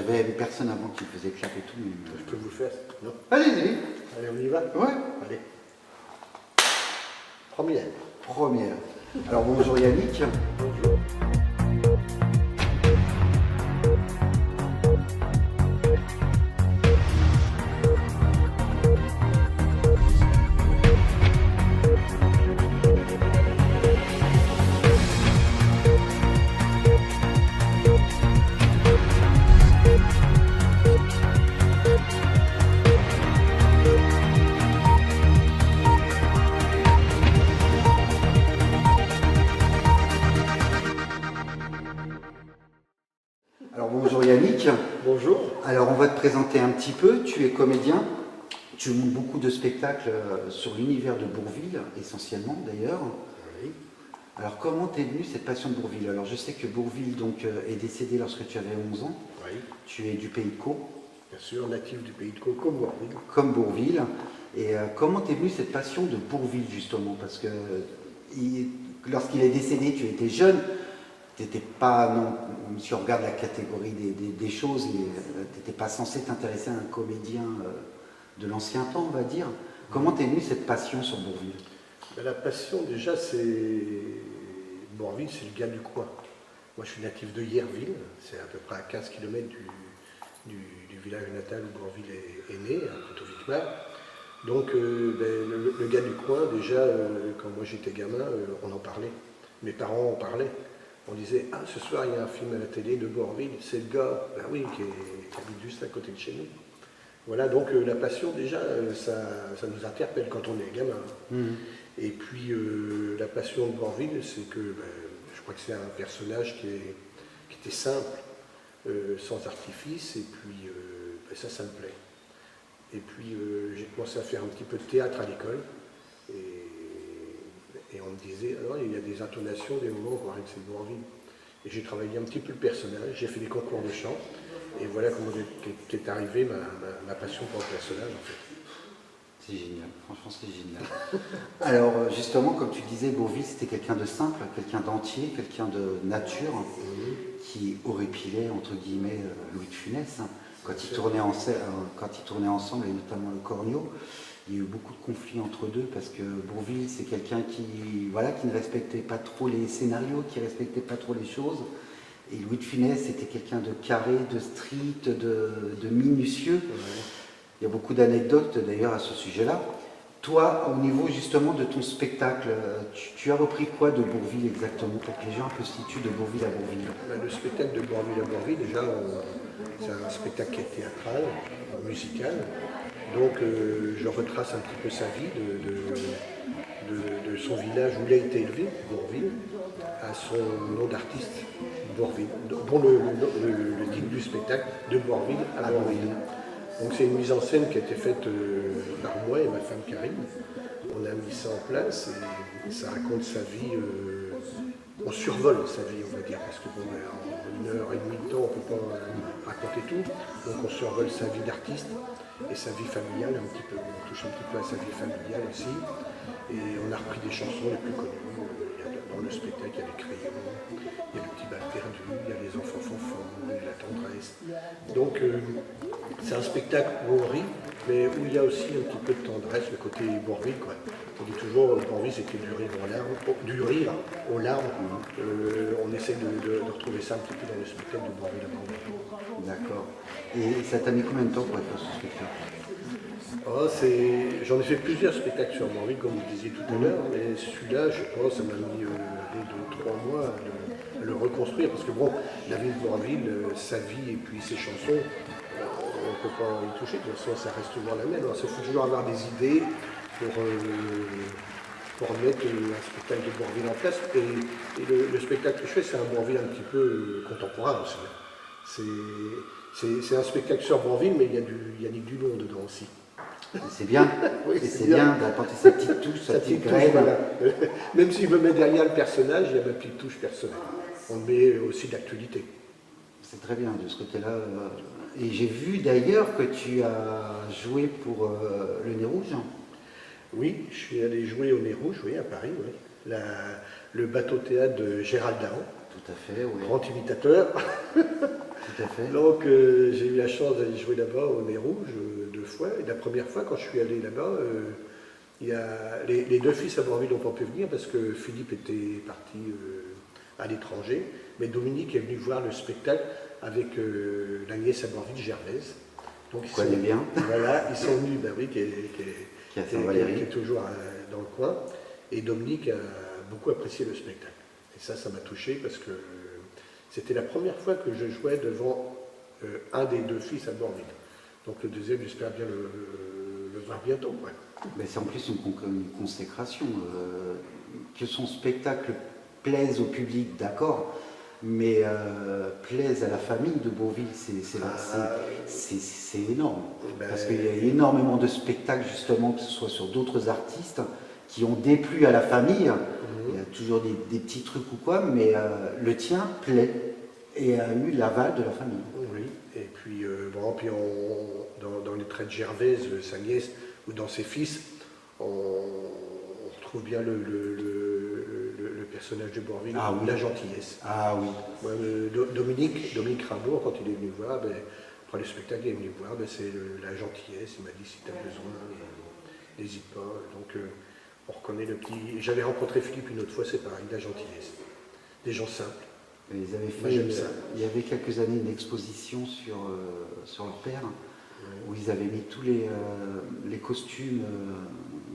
J'avais une personne avant qui faisait clap et tout. Je peux vous le faire? Non. Allez-y. Allez, on y va? Ouais. Allez. Première. Première. Alors bonjour Yannick. Bonjour. Alors bonjour Yannick. Bonjour. Alors on va te présenter un petit peu. Tu es comédien. Tu montes beaucoup de spectacles sur l'univers de Bourvil, essentiellement d'ailleurs. Oui. Alors comment t'es venue cette passion de Bourvil? Alors je sais que Bourvil donc, est décédé lorsque tu avais 11 ans. Oui. Tu es du pays de Caux. Bien sûr, natif du pays de Caux, comme Bourvil. Comme Bourvil. Et comment t'es venue cette passion de Bourvil justement? Parce que lorsqu'il est décédé, tu étais jeune. T'étais pas, non, si on regarde la catégorie des choses, t'étais pas censé t'intéresser à un comédien de l'ancien temps, on va dire. Comment t'es venue cette passion sur Bourvil? La passion, déjà, c'est... Bourvil, c'est le gars du coin. Moi, je suis natif de Yerville, c'est à peu près à 15 km du village natal où Bourvil est né, à Poteau-Vicmar. Donc, le gars du coin, déjà, quand moi j'étais gamin, on en parlait. Mes parents en parlaient. On disait, ah, ce soir, il y a un film à la télé de Bourvil, c'est le gars, ben oui, qui habite juste à côté de chez nous. Voilà, donc la passion, déjà, ça nous interpelle quand on est gamin. Mmh. Et puis, la passion de Bourvil, c'est que, je crois que c'est un personnage qui était simple, sans artifice, et puis, ça me plaît. Et puis, j'ai commencé à faire un petit peu de théâtre à l'école, et on me disait, alors il y a des intonations, des moments, on croirait que c'est Bourvil. Et j'ai travaillé un petit peu le personnage, j'ai fait des concours de chant, et voilà comment est arrivée ma passion pour le personnage en fait. C'est génial, franchement c'est génial. Alors justement, comme tu disais, Bourvil c'était quelqu'un de simple, quelqu'un d'entier, quelqu'un de nature, qui horripilait entre guillemets Louis de Funès, quand ils tournaient ensemble, et notamment le Cornio. Il y a eu beaucoup de conflits entre deux parce que Bourvil, c'est quelqu'un qui ne respectait pas trop les scénarios, qui ne respectait pas trop les choses. Et Louis de Funès, c'était quelqu'un de carré, de strict, de minutieux. Ouais. Il y a beaucoup d'anecdotes d'ailleurs à ce sujet-là. Toi, au niveau justement de ton spectacle, tu as repris quoi de Bourvil exactement pour que les gens un peu se situent de Bourvil à Bourvil? Le spectacle de Bourvil à Bourvil, déjà, c'est un spectacle qui est théâtral, musical. Donc je retrace un petit peu sa vie de son village où il a été élevé, Bourvil, à son nom d'artiste, Bourvil, dont le titre du spectacle, de Bourvil à Bourvil. Donc c'est une mise en scène qui a été faite par moi et ma femme Karine. On a mis ça en place et ça raconte sa vie, on survole sa vie on va dire, parce que bon, en 1h30 de temps on ne peut pas raconter tout. Donc on survole sa vie d'artiste et sa vie familiale un petit peu. On touche un petit peu à sa vie familiale aussi. Et on a repris des chansons les plus connues. Dans le spectacle, il y a les crayons, il y a le petit bal perdu, il y a les enfants fanfans, il y a la tendresse. Donc c'est un spectacle où on rit, mais où il y a aussi un petit peu de tendresse, le côté Bourvil, quoi. On dit toujours Bourvil c'était du rire aux larmes. On essaie de retrouver ça un petit peu dans le spectacle de Bourvil à Bourvil. D'accord. Et ça t'a mis combien de temps pour être sur ce spectacle? J'en ai fait plusieurs spectacles sur Bourvil, comme vous disiez tout à l'heure, mais celui-là, je pense, ça m'a mis 2-3 mois à le reconstruire, parce que bon, la vie de Bourvil, sa vie et puis ses chansons, on ne peut pas y toucher, de toute façon ça reste toujours la même. Alors, il faut toujours avoir des idées pour mettre un spectacle de Bourvil en place, et le spectacle que je fais, c'est un Bourvil un petit peu contemporain aussi. C'est un spectacle sur Bourvil, mais il y a du Yannick Dulon dedans aussi. C'est bien, oui, c'est bien d'apporter sa petite touche, sa petite graine. Voilà. Même si je me mets derrière le personnage, il y a ma petite touche personnelle. On met aussi d'actualité. C'est très bien de ce côté-là. Et j'ai vu d'ailleurs que tu as joué pour le Nez Rouge. Oui, je suis allé jouer au Nez Rouge, oui, à Paris, oui. Le bateau-théâtre de Gérald Dahan. Tout à fait, oui. Grand imitateur. Tout à fait. Donc j'ai eu la chance d'aller jouer là-bas au Nez Rouge 2 fois. Et la première fois, quand je suis allé là-bas, il y a les 2 fils à Bourvil n'ont pas pu venir parce que Philippe était parti à l'étranger. Mais Dominique est venu voir le spectacle avec la nièce à Bourvil, Gervaise. Donc Vous connaissez bien. Voilà, ils sont venus, ben oui, qui Qui est à Saint-Valéry. est toujours dans le coin. Et Dominique a beaucoup apprécié le spectacle. Et ça m'a touché parce que c'était la première fois que je jouais devant un des 2 fils à Bourvil. Donc le deuxième, j'espère bien le voir bientôt. Ouais. Mais c'est en plus une consécration. Que son spectacle plaise au public, d'accord, mais plaise à la famille de Bourvil, c'est énorme. Ben, Parce qu'il y a énormément de spectacles, justement, que ce soit sur d'autres artistes, qui ont déplu à la famille. Il y a toujours des petits trucs ou quoi, mais le tien plaît et a eu l'aval de la famille. Oui, et puis, dans les traits de Gervaise, sa nièce, ou dans ses fils, on retrouve bien le personnage de Bourvil, Ah oui. la gentillesse. Ah oui. Ouais, Dominique Rimbaud, quand il est venu voir, après le spectacle, il est venu voir, c'est la gentillesse. Il m'a dit si tu as besoin, n'hésite pas. Donc on reconnaît le petit. J'avais rencontré Philippe une autre fois, c'est pareil, la gentillesse. Des gens simples. Ils avaient fait, Moi, j'aime ça. il y avait quelques années une exposition sur leur père, où ils avaient mis tous les costumes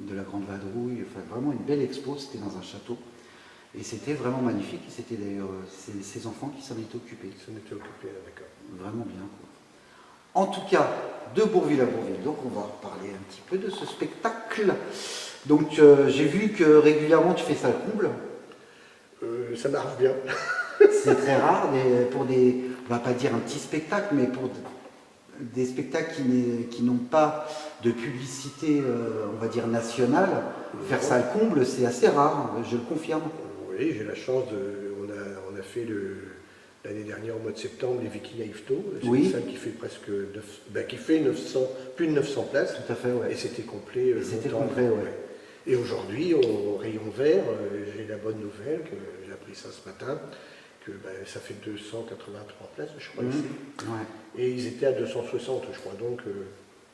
de la Grande Vadrouille, enfin vraiment une belle expo, c'était dans un château. Et c'était vraiment magnifique, et c'était d'ailleurs ses enfants qui s'en étaient occupés. Ils s'en étaient occupés, d'accord. Vraiment bien, quoi. En tout cas, de Bourvil à Bourvil, donc on va reparler un petit peu de ce spectacle. Donc j'ai vu que régulièrement tu fais ça le comble. Ça marche bien. C'est très rare pour des, on va pas dire un petit spectacle, mais pour des spectacles qui n'ont pas de publicité, on va dire nationale, faire ça le comble, c'est assez rare, je le confirme. Oui, j'ai la chance on a fait l'année dernière au mois de septembre les Vikings à Yvetot. C'est Oui. une salle qui fait qui fait 900, plus de 900 places. Tout à fait, ouais. Et c'était complet. C'était longtemps. complet, ouais. Et aujourd'hui, au rayon vert, j'ai la bonne nouvelle, que j'ai appris ça ce matin, que ça fait 283 places, je crois, ici. Ouais. Et ils étaient à 260, je crois, donc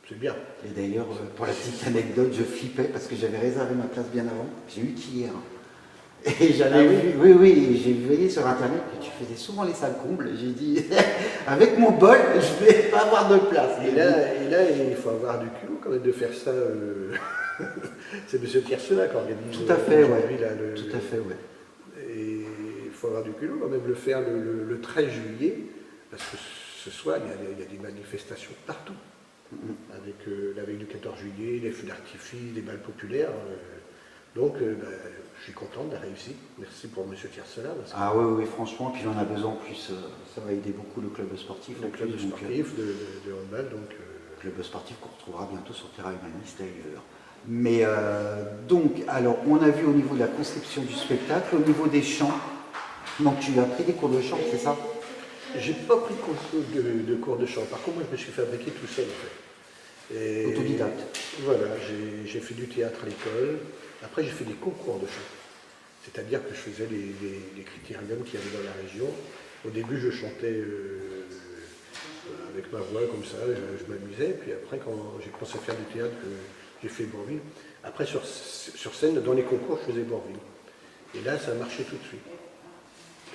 c'est bien. Et d'ailleurs, pour la petite anecdote, je flippais parce que j'avais réservé ma place bien avant. J'ai eu qu'hier. Et j'avais vu, oui, j'ai vu sur internet que tu faisais souvent les salles combles. J'ai dit, avec mon bol, je vais pas avoir de place. Et là, il faut avoir du culot quand même de faire ça. C'est M. Tiercelin qui organise. Tout à fait, aujourd'hui, ouais. là, Tout à fait, ouais. Et il faut avoir du culot quand même le faire le 13 juillet, parce que ce soir, il y a des manifestations partout. Avec le 14 juillet, les feux d'artifice, les balles populaires. Donc, je suis content de la réussite. Merci pour M. Tiercelin. Ah oui, franchement, puis j'en ai besoin en plus. Ça va aider beaucoup le club sportif. Le club sportif de handball. Club sportif qu'on retrouvera bientôt sur terrain humaniste d'ailleurs. Mais donc, alors, on a vu au niveau de la conception du spectacle, au niveau des chants. Donc, tu as pris des cours de chant, c'est ça? J'ai pas pris de cours de chant. Par contre, moi, je me suis fabriqué tout seul, en fait. Et autodidacte. Voilà, j'ai fait du théâtre à l'école. Après, j'ai fait des concours de chant. C'est-à-dire que je faisais les critériums qu'il y avait dans la région. Au début, je chantais avec ma voix comme ça, je m'amusais. Puis après, quand j'ai commencé à faire du théâtre, j'ai fait Bourvil. Après, sur scène, dans les concours, je faisais Bourvil. Et là, ça a marché tout de suite.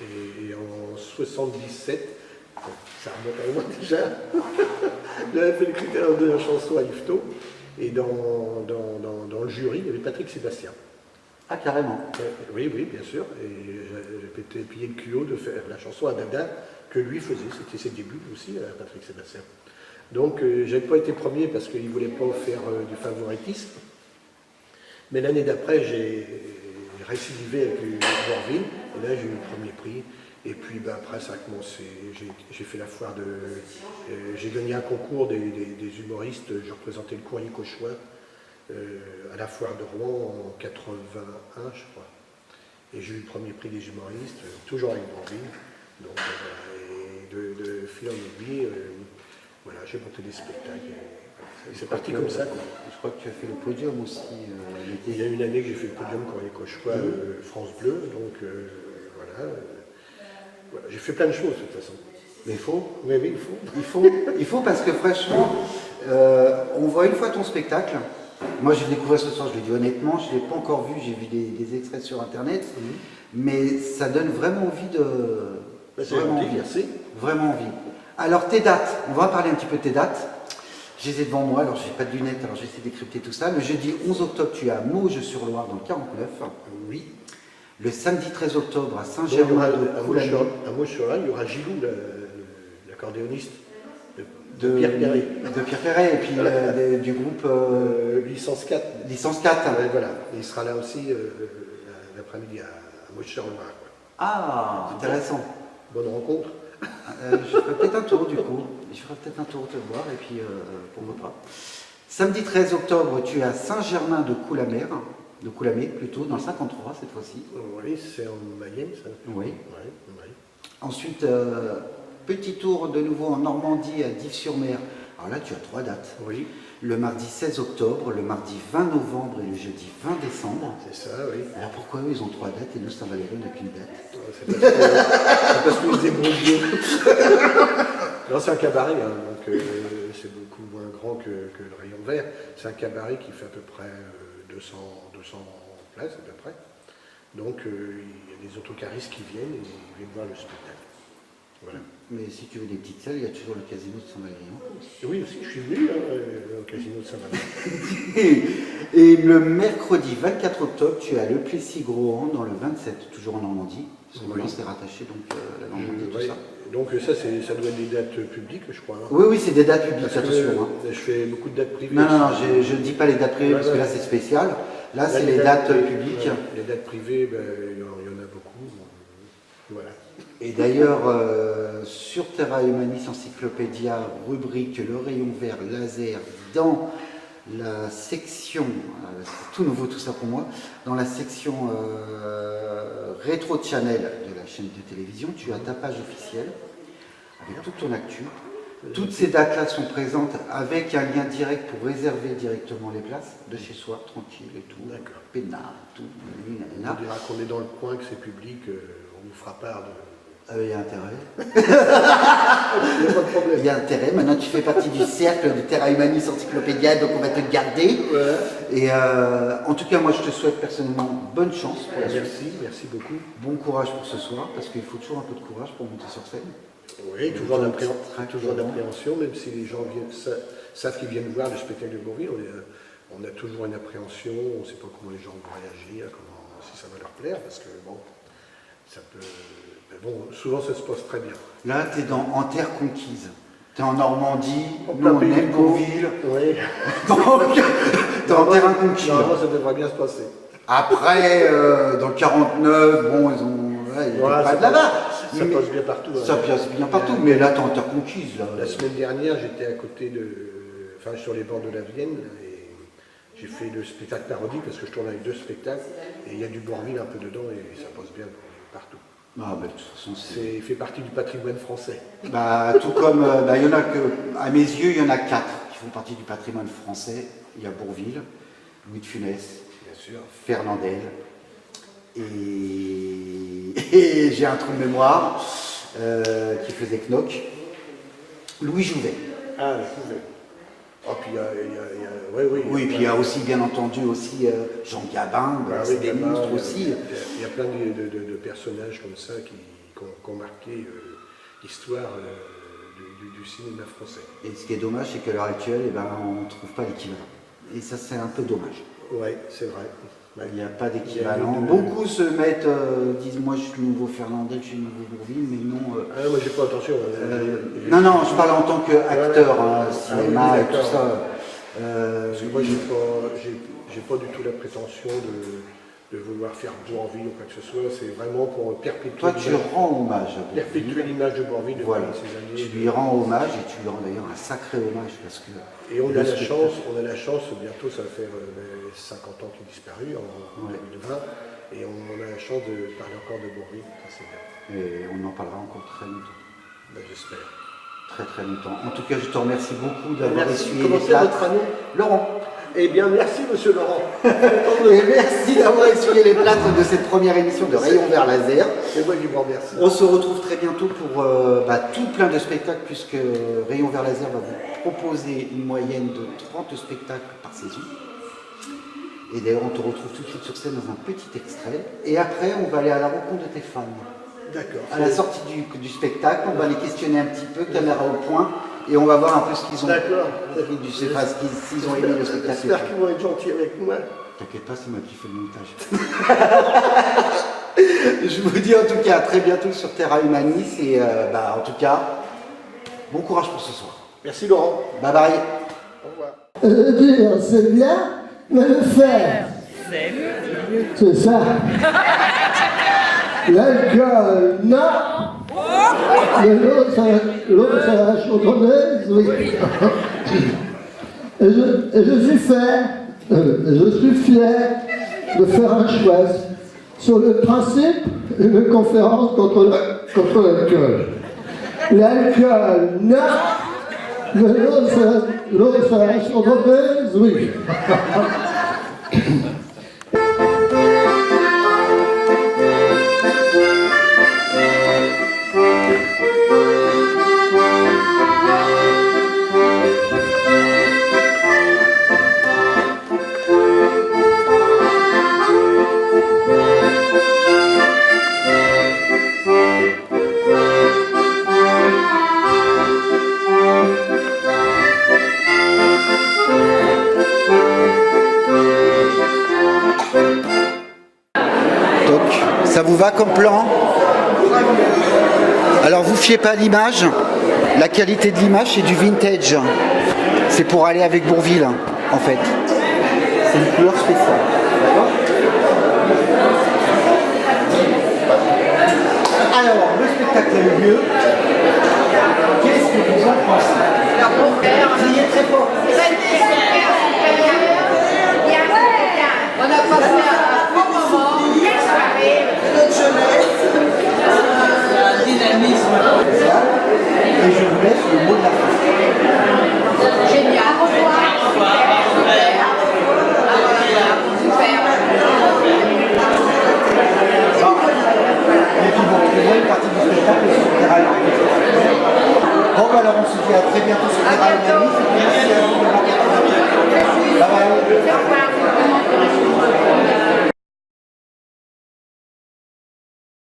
Et en 77, ça remonte à moi déjà, j'avais fait les critères de la chanson à Yvetot. Et dans le jury, il y avait Patrick Sébastien. Ah, carrément. Oui, bien sûr. Et j'ai payé le culot de faire la chanson à Dada que lui faisait. C'était ses débuts aussi, Patrick Sébastien. Donc, je n'avais pas été premier parce qu'il ne voulait pas faire du favoritisme. Mais l'année d'après, j'ai récidivé avec Bourvil. Et là, j'ai eu le premier prix. Et puis après, ça a commencé. J'ai fait la foire de. J'ai gagné un concours des humoristes. Je représentais le Courrier Cauchois à la foire de Rouen en 81, je crois. Et j'ai eu le premier prix des humoristes, toujours avec Bourvil. Donc, et de fil en aiguille, voilà, j'ai monté des spectacles. Et c'est parti comme ça. Je crois que tu as fait le podium aussi. Il y a une année que j'ai fait le podium Courrier Cauchois, France Bleu. Donc voilà. Voilà, j'ai fait plein de choses de toute façon. Mais il faut. Oui, il faut. Il faut parce que franchement, on voit une fois ton spectacle. Moi, j'ai découvert ce soir, je le dis honnêtement, je ne l'ai pas encore vu, j'ai vu des extraits sur Internet, mais ça donne vraiment envie de... Vraiment envie, merci. Vraiment envie. Alors, tes dates, on va parler un petit peu de tes dates. Je les ai devant moi, alors je n'ai pas de lunettes, alors j'essaie de décrypter tout ça. Le jeudi 11 octobre, tu es à Mauges-sur-Loire dans le 49. Oui. Le samedi 13 octobre à À Saint-Germain-de-Coulagny. Mauges-sur-Loire, il y aura Gilou, l'accordéoniste de Pierre Perret. De Pierre Perret, et puis du groupe Licence 4. Licence 4. Ouais, voilà. Et il sera là aussi l'après-midi à Mauges-sur-Loire. Ah, intéressant. Bonne rencontre. Je ferai peut-être un tour du coup. Je ferai peut-être un tour te voir et puis pourquoi pas. Samedi 13 octobre, tu es à Saint-Germain-de-Coulamay, plutôt, dans le 53 cette fois-ci. Oui, c'est en Mayenne ça. Oui. Oui. Ensuite, petit tour de nouveau en Normandie à Dives-sur-Mer. Alors là, tu as 3 dates. Oui. Le mardi 16 octobre, le mardi 20 novembre et le jeudi 20 décembre. C'est ça, oui. Alors pourquoi eux, ils ont 3 dates et nous, Saint-Valéry, on n'a qu'une date? C'est parce qu'ils se débrouillent bien. Non, c'est un cabaret, hein, donc c'est beaucoup moins grand que le rayon vert. C'est un cabaret qui fait à peu près 200 places, à peu près. Donc il y a des autocaristes qui viennent et ils viennent voir le spectacle. Voilà. Mais si tu veux des petites salles, il y a toujours le casino de Saint-Valéry. Oui, aussi, je suis venu au casino de Saint-Valéry. Et le mercredi 24 octobre, tu es à Le Plessis-Grohan dans le 27, toujours en Normandie. Parce que maintenant, c'est rattaché donc la Normandie, tout ça. Donc ça doit être des dates publiques, je crois. Hein. Oui, c'est des dates publiques, Parce attention. que, je fais beaucoup de dates privées. Non, je ne dis pas les dates privées parce que là, c'est spécial. Là, c'est les dates publiques. Les dates privées, il y en a beaucoup. Voilà. Et d'ailleurs, sur Terra Humanis Encyclopédia, rubrique Le rayon vert laser, dans la section, c'est tout nouveau tout ça pour moi, dans la section rétro channel de la chaîne de télévision, tu as ta page officielle avec toute ton actu. Toutes ces dates-là sont présentes avec un lien direct pour réserver directement les places de chez soi, tranquille et tout. D'accord. Pénard, tout. On dira qu'on est dans le coin, que c'est public, on nous fera part de... Il y a intérêt. Il n'y a pas de problème. Il y a intérêt. Maintenant, tu fais partie du cercle de Terra Humanis Encyclopédia, donc on va te garder. Ouais. Et en tout cas, moi, je te souhaite personnellement bonne chance pour la suite. Merci beaucoup. Bon courage pour ce soir, parce qu'il faut toujours un peu de courage pour monter sur scène. Oui, toujours d'appréhension, même si les gens savent qu'ils viennent voir le spectacle de Bourvil, on a toujours une appréhension, on ne sait pas comment les gens vont réagir, si ça va leur plaire, parce que bon, ça peut... Mais bon, souvent ça se passe très bien. Là, tu es en terre conquise. Tu es en Normandie, En nous on plein pays aime de Beauville. Oui. Donc, tu es en terre inconquise. Normalement, ça devrait bien se passer. Après, dans le 49, bon, ils ont... Ouais, il y a pas de là-bas. Ça passe bien partout. Ça passe bien partout, mais là, t'es en terre conquise. Là. La semaine dernière, j'étais à côté enfin sur les bords de la Vienne, et j'ai fait le spectacle parodie, parce que je tourne avec 2 spectacles, et il y a du Bourvil un peu dedans, et ça passe bien partout. Ah, bah, de toute façon, Il fait partie du patrimoine français. Bah, tout comme, il y en a que, à mes yeux, il y en a 4 qui font partie du patrimoine français. Il y a Bourvil, Louis de Funès, Bien sûr. Fernandel, et j'ai un trou de mémoire qui faisait Knock, Louis Jouvet. Ah, je pouvais. Oh, puis il y a Oui, puis il y a aussi, bien entendu, Jean Gabin, c'est des monstres aussi. Il y a plein de personnages comme ça qui ont marqué l'histoire du cinéma français. Et ce qui est dommage, c'est qu'à l'heure actuelle, on ne trouve pas l'équivalent. Et ça, c'est un peu dommage. Oui, c'est vrai. Il n'y a pas d'équivalent. Beaucoup se mettent, disent moi je suis le nouveau Fernandel, je suis le nouveau Bourvil, mais non. Moi j'ai pas attention. Non, je parle en tant qu'acteur, cinéma et tout ça. Parce que moi j'ai pas du tout la prétention de vouloir faire Bourvil ou quoi que ce soit, c'est vraiment pour perpétuer. Toi tu rends hommage à Bourvil. Perpétuer l'image de Bourvil depuis ces années. Tu lui rends hommage et tu lui rends d'ailleurs un sacré hommage parce que. Et on a la chance, bientôt ça va faire 50 ans qu'il est disparu en 2020, et on a la chance de parler encore de Bourvil, ça c'est bien. Et on en parlera encore très longtemps. J'espère. Très très longtemps. En tout cas, je te remercie beaucoup d'avoir essuyé les plâtres. Votre nom Laurent. Eh bien, merci monsieur Laurent. Et merci d'avoir essuyé les plâtres de cette première émission de Rayon Vert Laser. C'est moi qui vous remercie. On se retrouve très bientôt pour tout plein de spectacles, puisque Rayon Vert Laser va vous proposer une moyenne de 30 spectacles par saison. Et d'ailleurs, on te retrouve tout de suite sur scène dans un petit extrait. Et après, on va aller à la rencontre de tes fans. D'accord. À la sortie du spectacle, on va les questionner un petit peu, caméra au point, et on va voir un peu ce qu'ils ont. D'accord. Je sais pas s'ils ont aimé le spectacle. J'espère qu'ils vont être gentils avec moi. T'inquiète pas, c'est moi qui fais le montage. Je vous dis en tout cas à très bientôt sur Terra Humanis et en tout cas, bon courage pour ce soir. Merci Laurent. Bye bye. Au revoir. Dire c'est bien, mais le faire, c'est ça. L'alcool, non. Mais l'autre, c'est la chantonneuse, oui. Et je suis fier de faire un choix sur le principe d'une conférence contre l'alcool. L'alcool, non. Mais l'autre, c'est la chantonneuse, oui. Ça vous va comme plan? Alors vous fiez pas à l'image, la qualité de l'image c'est du vintage. C'est pour aller avec Bourvil en fait. C'est une couleur spéciale. D'accord? Alors le spectacle a eu lieu. Qu'est-ce que vous en pensez? Criez très fort.